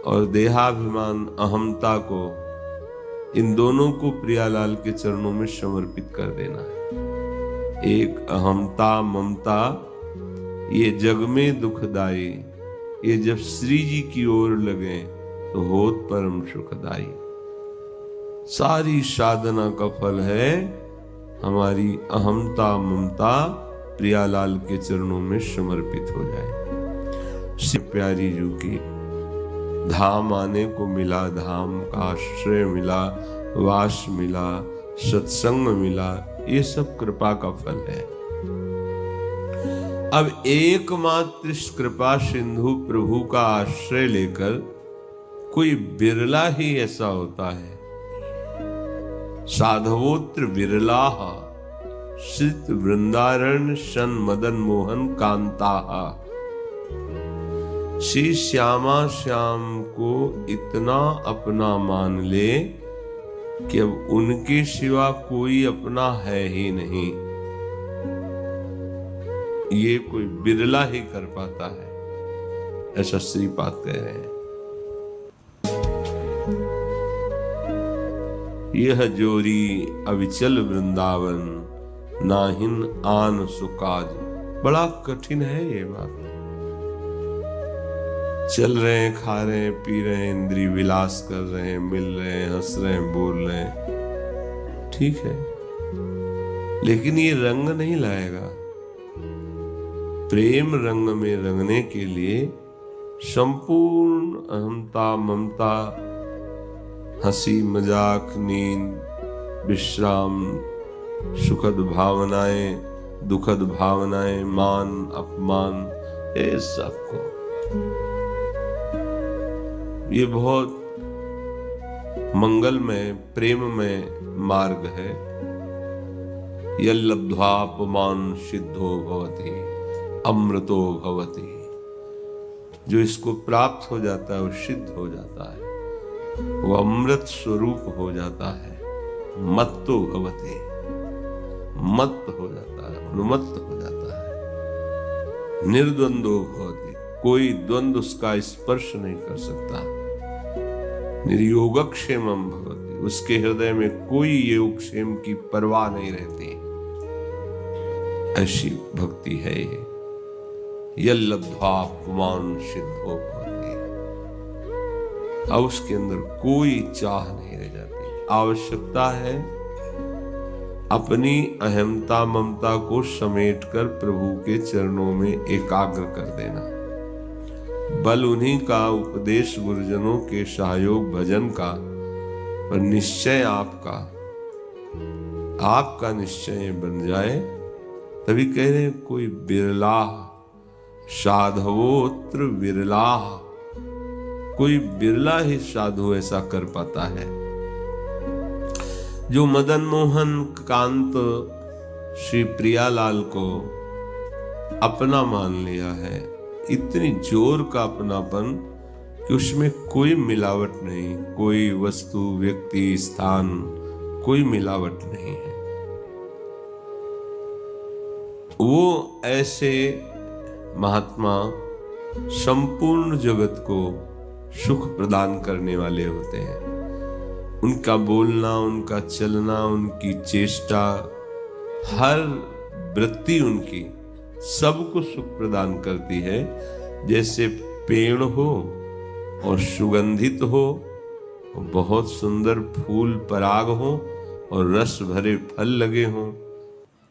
और देहाभिमान अहमता को, इन दोनों को प्रियालाल के चरणों में समर्पित कर देना है। एक अहमता ममता, ये जग में दुखदाई, ये जब श्री जी की ओर लगे तो होत परम सुखदाई। सारी साधना का फल है हमारी अहमता ममता प्रियालाल के चरणों में समर्पित हो जाए। श्री प्यारी जू की धाम आने को मिला, धाम का आश्रय मिला, वास मिला, सत्संग मिला, ये सब कृपा का फल है। अब एकमात्र कृपा सिंधु प्रभु का आश्रय लेकर कोई बिरला ही ऐसा होता है। साधवोत्र बिरला श्रित वृंदारण शन मदन मोहन कांता। श्री श्यामा श्याम को इतना अपना मान ले कि अब उनके सिवा कोई अपना है ही नहीं। ये कोई बिरला ही कर पाता है, ऐसा श्रीपाद कह रहे हैं। यह जोरी अविचल वृंदावन, नाहिन आन सुकाज। बड़ा कठिन है ये बात। चल रहे हैं, खा रहे हैं, पी रहे हैं, इंद्रिय विलास कर रहे हैं, मिल रहे हैं, हंस रहे हैं, बोल रहे हैं, ठीक है, लेकिन ये रंग नहीं लाएगा। प्रेम रंग में रंगने के लिए संपूर्ण अहमता ममता, हंसी मजाक, नींद, विश्राम, सुखद भावनाएं, दुखद भावनाएं, मान अपमान, ये सबको, ये बहुत मंगलमय प्रेममय मार्ग है। यल्लब्ध्वापमान सिद्धो भवति अमृतो भवति। जो इसको प्राप्त हो जाता है वो सिद्ध हो जाता है, वो अमृत स्वरूप हो जाता है। मत्तो भवति, मत्त हो जाता है, उन्मत्त हो जाता है। निर्द्वंदो भवति, कोई द्वंद्व उसका स्पर्श नहीं कर सकता। निर्योगक्षेमम भवति, उसके हृदय में कोई योगक्षेम की परवाह नहीं रहती। ऐसी भक्ति है ये। यल्लब्ध्वा पुमान सिद्धो भवति। अब उसके अंदर कोई चाह नहीं रह जाती। आवश्यकता है अपनी अहमता ममता को समेटकर प्रभु के चरणों में एकाग्र कर देना। बल उन्हीं का, उपदेश गुरुजनों के सहयोग भजन का, पर निश्चय आपका निश्चय बन जाए। तभी कह रहे हैं कोई बिरला, साधवोत्र बिरला, कोई बिरला ही साधु ऐसा कर पाता है। जो मदन मोहन कांत श्री प्रियालाल को अपना मान लिया है, इतनी जोर का अपनापन कि उसमें कोई मिलावट नहीं, कोई वस्तु, व्यक्ति, स्थान, कोई मिलावट नहीं है। वो ऐसे महात्मा संपूर्ण जगत को सुख प्रदान करने वाले होते हैं। उनका बोलना, उनका चलना, उनकी चेष्टा, हर वृत्ति उनकी सबको सुख प्रदान करती है। जैसे पेड़ हो और सुगंधित हो, और बहुत सुंदर फूल पराग हो और रस भरे फल लगे हों,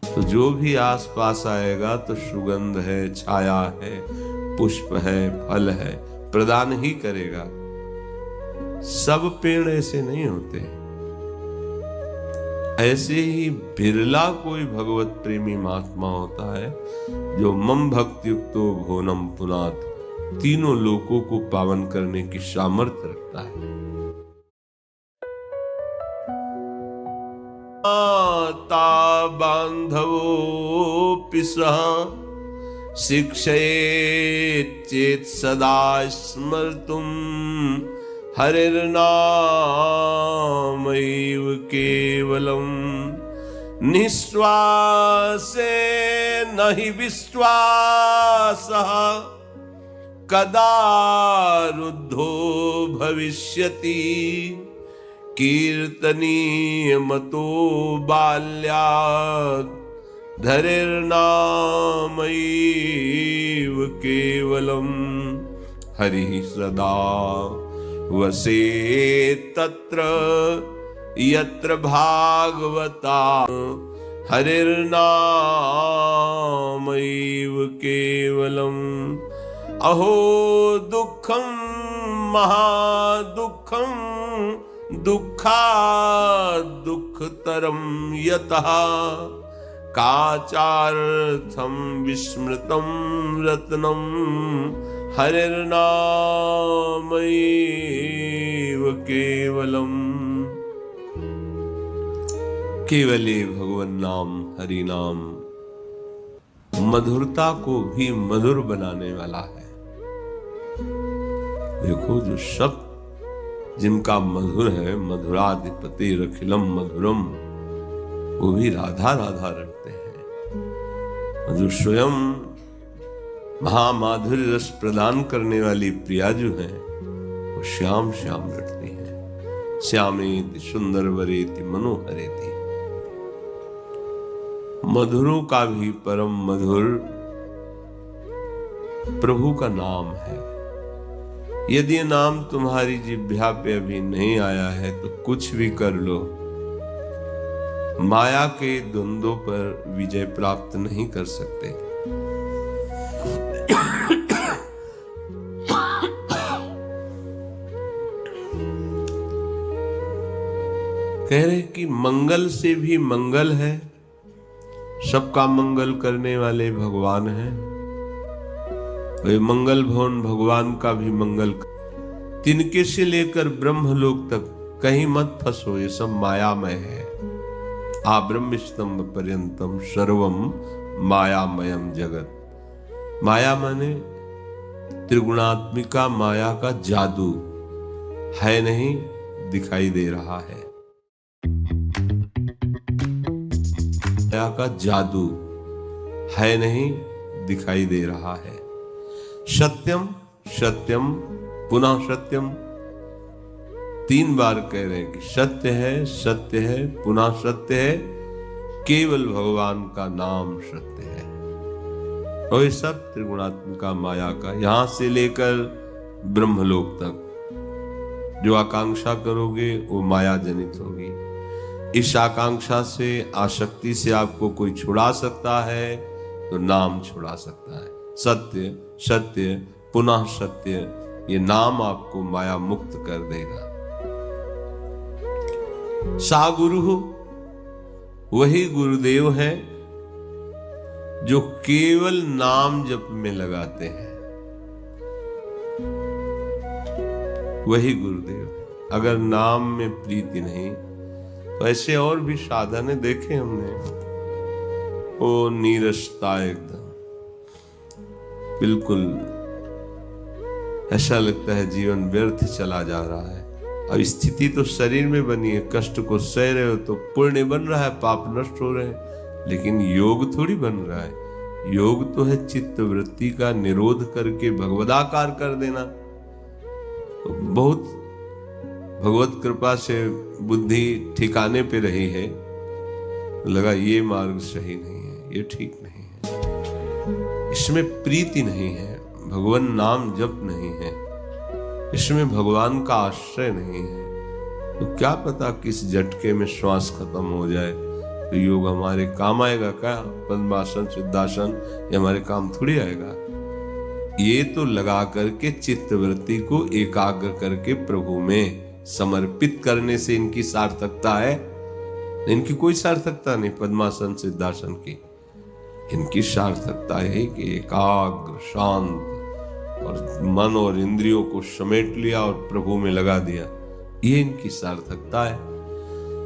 तो जो भी आसपास आएगा तो सुगंध है, छाया है, पुष्प है, फल है, प्रदान ही करेगा। सब पेड़ ऐसे नहीं होते। ऐसे ही बिरला कोई भगवत प्रेमी महात्मा होता है जो मम भक्ति युक्तो भोनम पुनात, तीनों लोकों को पावन करने की सामर्थ्य रखता है। ता बांधवो पिसः शिक्षयेत् चेत् सदा स्मर्तुं हरिर्नामैव केवलम् निःश्वासे नहि विश्वासः कदा रुद्धो भविष्यति कीर्तनीय मतो बाल्यात् धैर्नामैव केवलम हरि सदा वसेत् तत्र यत्र भागवता हरिर्नामैव केवलम। अहो दुःखं महादुःखं दुःखात् दुःखतरं यतः काचार्थं विस्मृतं रत्नं हरिर्नामैव केवलम्। केवल भगवान नाम हरि नाम मधुरता को भी मधुर बनाने वाला है। देखो जो शब्द जिनका मधुर है, मधुराधिपति रखिलम मधुरम, वो भी राधा राधा रटते हैं। जो स्वयं महामाधुर्य रस प्रदान करने वाली प्रिया जो है वो श्याम श्याम रटती हैं। श्यामेति सुंदर वरेति मनोहरेति। मधुरों का भी परम मधुर प्रभु का नाम है। यदि नाम तुम्हारी जिह्वा पे अभी नहीं आया है तो कुछ भी कर लो, माया के द्वंद्वों पर विजय प्राप्त नहीं कर सकते। कह रहे कि मंगल से भी मंगल है, सबका मंगल करने वाले भगवान हैं। वे मंगल भवन भगवान का भी मंगल। तिनके से लेकर ब्रह्मलोक तक कहीं मत फंसो, ये सब मायामय है। आ ब्रह्म स्तंभ पर्यंतम सर्वम मायामयम जगत। माया माने त्रिगुणात्मिका माया का जादू है, नहीं दिखाई दे रहा है। माया का जादू है, नहीं दिखाई दे रहा है। सत्यम सत्यम पुनः सत्यम, 3 बार कह रहे हैं कि सत्य है पुनः सत्य है, केवल भगवान का नाम सत्य है। और ये सब त्रिगुणात्मिका माया का, यहां से लेकर ब्रह्मलोक तक जो आकांक्षा करोगे वो माया जनित होगी। इस आकांक्षा से, आसक्ति से आपको कोई छुड़ा सकता है तो नाम छुड़ा सकता है। सत्य सत्य पुनः सत्य, ये नाम आपको माया मुक्त कर देगा। सा गुरु, वही गुरुदेव है जो केवल नाम जप में लगाते हैं, वही गुरुदेव है। अगर नाम में प्रीति नहीं तो ऐसे और भी साधन देखे हमने, ओ नीरसता, एकदम बिल्कुल ऐसा लगता है जीवन व्यर्थ चला जा रहा है। अब स्थिति तो शरीर में बनी है, कष्ट को सह रहे हो तो पुण्य बन रहा है, पाप नष्ट हो रहे हैं, लेकिन योग थोड़ी बन रहा है। योग तो है चित्त वृत्ति का निरोध करके भगवदाकार कर देना। तो बहुत भगवत कृपा से बुद्धि ठिकाने पे रही है, लगा ये मार्ग सही नहीं है, ये ठीक नहीं है, इसमें प्रीति नहीं है, भगवान नाम जप नहीं है, इसमें भगवान का आश्रय नहीं है, तो क्या पता किस झटके में श्वास खत्म हो जाए तो योग हमारे काम आएगा क्या? पद्मासन सिद्धासन ये हमारे काम थोड़ी आएगा। ये तो लगा करके चित्त वृत्ति को एकाग्र करके प्रभु में समर्पित करने से इनकी सार्थकता है। इनकी कोई सार्थकता नहीं पद्मासन सिद्धासन की, इनकी सार्थकता है कि एकाग्र शांत और मन और इंद्रियों को समेट लिया और प्रभु में लगा दिया, ये इनकी सार्थकता है।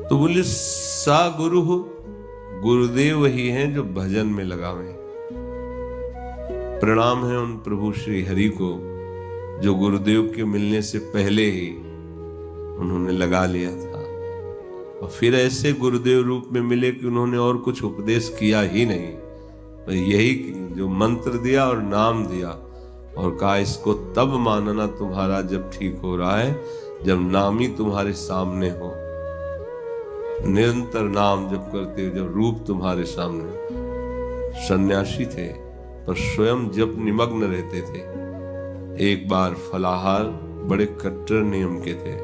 तो बोले सा गुरु हो, गुरुदेव वही हैं जो भजन में लगावे। प्रणाम है उन प्रभु श्री हरि को जो गुरुदेव के मिलने से पहले ही उन्होंने लगा लिया था, और फिर ऐसे गुरुदेव रूप में मिले कि उन्होंने और कुछ उपदेश किया ही नहीं, तो यही जो मंत्र दिया और नाम दिया और कहा इसको तब मानना तुम्हारा जब ठीक हो रहा है जब नाम ही तुम्हारे सामने हो, निरंतर नाम जप करते हो जब रूप तुम्हारे सामने। सन्यासी थे पर स्वयं जप निमग्न रहते थे। एक बार फलाहार बड़े कट्टर नियम के थे,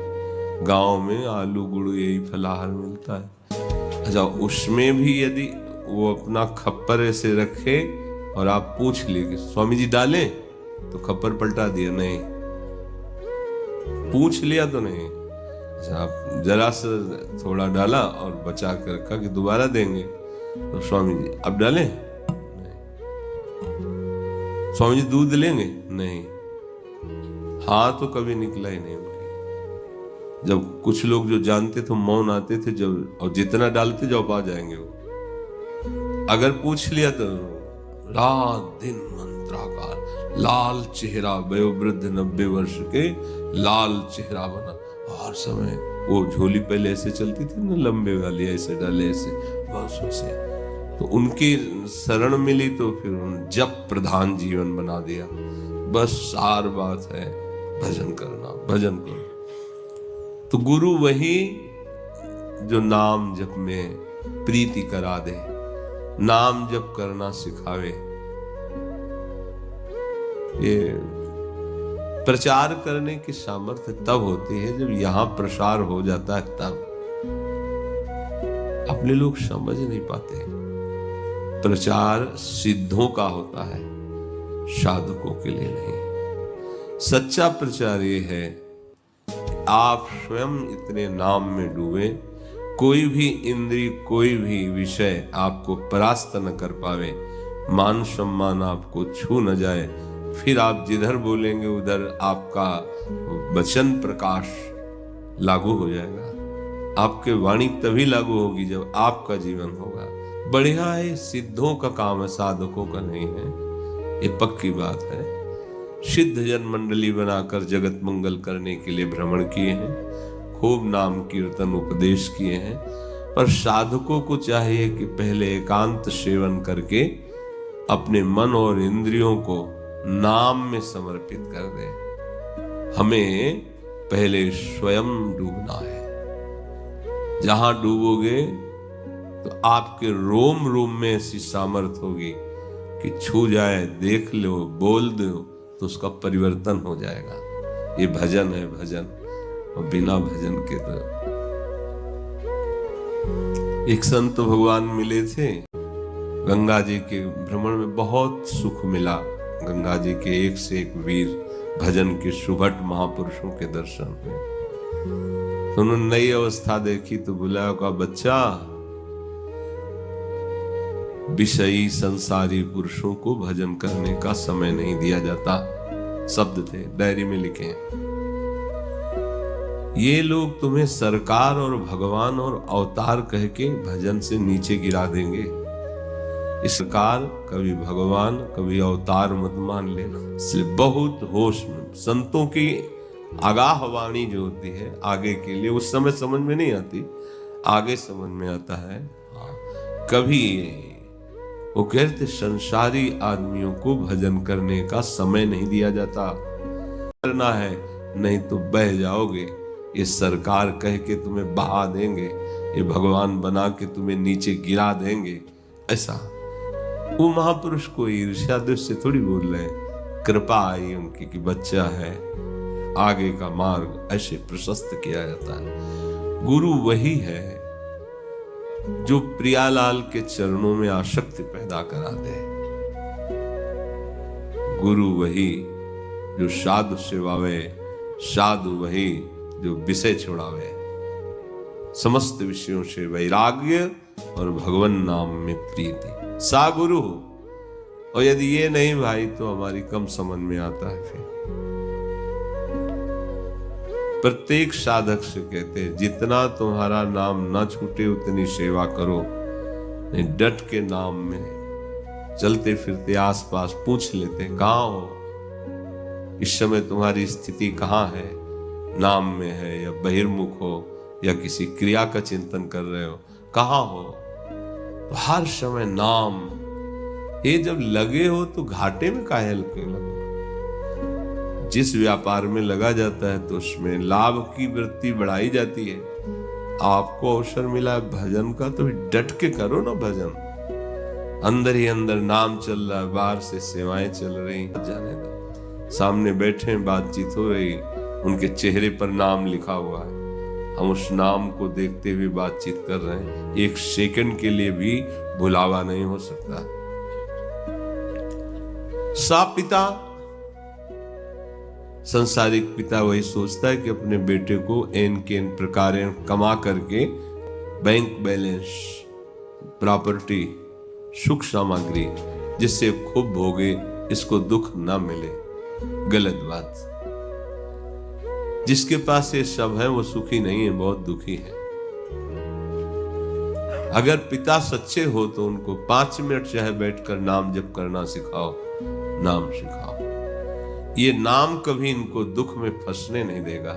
गांव में आलू गुड़ यही फलाहार मिलता है। अच्छा, उसमें भी यदि वो अपना खप्पर ऐसे रखे और आप पूछ लिए कि स्वामी जी डालें, तो खप्पर पलटा दिया, नहीं। पूछ लिया तो नहीं। अच्छा, आप जरा सा थोड़ा डाला और बचा कर रखा कि दोबारा देंगे, तो स्वामी जी अब डालें, नहीं। स्वामी जी दूध लेंगे, नहीं। हाँ तो कभी निकला ही नहीं उनके। जब कुछ लोग जो जानते थे मौन आते थे, जब और जितना डालते जाओ पा जाएंगे वो। अगर पूछ लिया तो रात दिन मंत्राकार, लाल चेहरा, वयोवृद्ध 90 वर्ष के लाल चेहरा बना। हर समय वो झोली पहले ऐसे चलती थी ना, लंबे वाली, ऐसे डाले ऐसे, बस ऐसे। तो उनकी शरण मिली तो फिर उन जप प्रधान जीवन बना दिया। बस सार बात है भजन करना, भजन करो। तो गुरु वही जो नाम जप में प्रीति करा दे, नाम जप करना सिखावे। ये प्रचार करने की सामर्थ्य तब होती है जब यहां प्रसार हो जाता है, तब। अपने लोग समझ नहीं पाते। प्रचार सिद्धों का होता है, साधकों के लिए नहीं। सच्चा प्रचार ये है आप स्वयं इतने नाम में डूबे, कोई भी इंद्रिय, कोई भी विषय आपको परास्त न कर पावे, मान सम्मान आपको छू न जाए। फिर आप जिधर बोलेंगे उधर आपका वचन प्रकाश लागू हो जाएगा। आपके वाणी तभी लागू होगी जब आपका जीवन होगा। बढ़िया है, सिद्धों का काम है, साधकों का नहीं है, ये पक्की बात है। सिद्ध जन मंडली बनाकर जगत मंगल करने के लिए भ्रमण किए हैं, खूब नाम कीर्तन उपदेश किए हैं, पर साधकों को चाहिए कि पहले एकांत सेवन करके अपने मन और इंद्रियों को नाम में समर्पित कर दे। हमें पहले स्वयं डूबना है। जहां डूबोगे तो आपके रोम रोम में ऐसी सामर्थ होगी कि छू जाए, देख लो, बोल दो तो उसका परिवर्तन हो जाएगा। ये भजन है, भजन। और बिना भजन के तो एक संत भगवान मिले थे, गंगा जी के भ्रमण में बहुत सुख मिला। गंगा जी के एक से एक वीर भजन के सुभट महापुरुषों के दर्शन हुए। तो उन्होंने नई अवस्था देखी तो बुलाया, का बच्चा, विषयी संसारी पुरुषों को भजन करने का समय नहीं दिया जाता। शब्द थे, डायरी में लिखे। ये लोग तुम्हें सरकार और भगवान और अवतार कह के भजन से नीचे गिरा देंगे। इस सरकार कभी भगवान कभी अवतार मत मान लेना। इसलिए बहुत होश में संतों की आगाह वाणी जो होती है आगे के लिए, उस समय समझ में नहीं आती, आगे समझ में आता है। कभी वो कहते संसारी आदमियों को भजन करने का समय नहीं दिया जाता। करना है नहीं तो बह जाओगे। ये सरकार कह के तुम्हें बहा देंगे, ये भगवान बना के तुम्हें नीचे गिरा देंगे। ऐसा वो महापुरुष को ईर्ष्या द्वेष से थोड़ी बोल रहे हैं। कृपा आई उनकी कि बच्चा है, आगे का मार्ग ऐसे प्रशस्त किया जाता है। गुरु वही है जो प्रियालाल के चरणों में आसक्ति पैदा करा दे। गुरु वही जो साधु सेवावे, साधु वही जो विषय छुड़ावे। समस्त विषयों से वैराग्य और भगवान नाम में प्रीति, सा गुरु। और यदि ये नहीं भाई तो हमारी कम समझ में आता है। फिर प्रत्येक साधक से कहते हैं जितना तुम्हारा नाम ना छूटे उतनी सेवा करो। नहीं डट के नाम में चलते फिरते आसपास पूछ लेते कहाँ हो, इस समय तुम्हारी स्थिति कहाँ है, नाम में है या बहिर्मुख हो या किसी क्रिया का चिंतन कर रहे हो, कहाँ हो। तो हर समय नाम, ये जब लगे हो तो घाटे में काहे लगो। जिस व्यापार में लगा जाता है तो उसमें लाभ की वृत्ति बढ़ाई जाती है। आपको अवसर मिला है भजन का तो डट के करो ना भजन। अंदर ही अंदर नाम चल रहा है, बाहर से सेवाएं चल रही, जाने दो। सामने बैठे बातचीत हो रही, उनके चेहरे पर नाम लिखा हुआ है, हम उस नाम को देखते हुए बातचीत कर रहे हैं। एक सेकंड के लिए भी भुलावा नहीं हो सकता। सा पिता, संसारिक पिता वही सोचता है कि अपने बेटे को एन के एन प्रकार कमा करके बैंक बैलेंस, प्रॉपर्टी, सुख सामग्री जिससे खूब भोगे, इसको दुख ना मिले। गलत बात। जिसके पास ये सब है वो सुखी नहीं है, बहुत दुखी है। अगर पिता सच्चे हो तो उनको 5 मिनट चाहे बैठकर नाम जप करना सिखाओ, नाम सिखाओ। ये नाम कभी इनको दुख में फंसने नहीं देगा।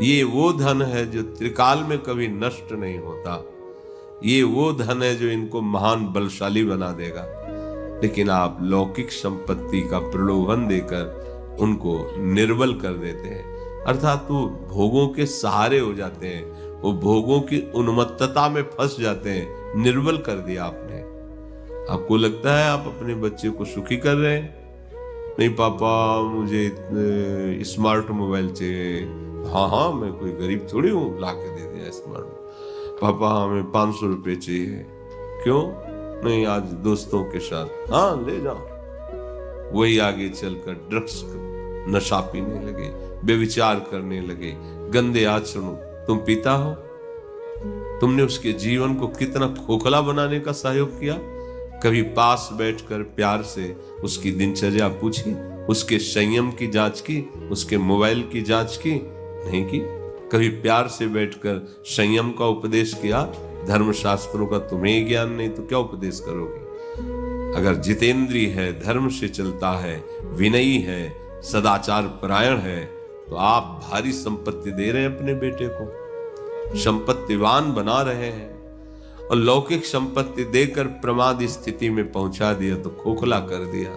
ये वो धन है जो त्रिकाल में कभी नष्ट नहीं होता। ये वो धन है जो इनको महान बलशाली बना देगा। लेकिन आप लौकिक संपत्ति का प्रलोभन देकर उनको निर्बल कर देते हैं, अर्थात वो भोगों के सहारे हो जाते हैं, वो भोगों की उन्मत्तता में फंस जाते हैं। निर्बल कर दिया आपने। आपको लगता है आप अपने बच्चे को सुखी कर रहे हैं। नहीं पापा मुझे स्मार्ट मोबाइल चाहिए। हाँ मैं कोई गरीब थोड़ी हूँ, ला के दे दिया स्मार्ट। पापा हमें 500 रुपये चाहिए। क्यों? नहीं आज दोस्तों के साथ। हाँ ले जाओ। वही आगे चलकर ड्रग्स नशा पीने लगे, बेविचार करने लगे, गंदे आचरण। तुम पिता हो, तुमने उसके जीवन को कितना खोखला बनाने का सहयोग किया। कभी पास बैठकर प्यार से उसकी दिनचर्या पूछी, उसके संयम की जांच की, उसके मोबाइल की जांच की? नहीं की। कभी प्यार से बैठकर संयम का उपदेश किया? धर्मशास्त्रों का तुम्हें ज्ञान नहीं तो क्या उपदेश करोगे? अगर जितेंद्रिय है, धर्म से चलता है, विनयी है, सदाचार परायण है, तो आप भारी संपत्ति दे रहे हैं अपने बेटे को, संपत्तिवान बना रहे हैं। और लौकिक संपत्ति देकर प्रमाद स्थिति में पहुंचा दिया तो खोखला कर दिया।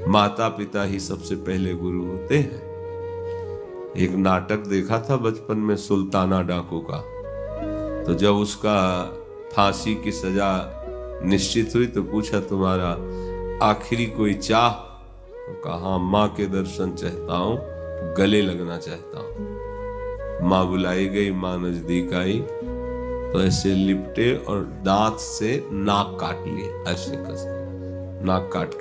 माता पिता ही सबसे पहले गुरु होते हैं। एक नाटक देखा था बचपन में, सुल्ताना डाकू का। तो जब उसका फांसी की सजा निश्चित हुई तो पूछा तुम्हारा आखिरी कोई चाह? तो कहा माँ के दर्शन चाहता हूं, गले लगना चाहता हूं। माँ बुलाई गई, माँ नजदीक आई तो ऐसे लिपटे और दांत से नाक काट लिए, ऐसे कस नाक काट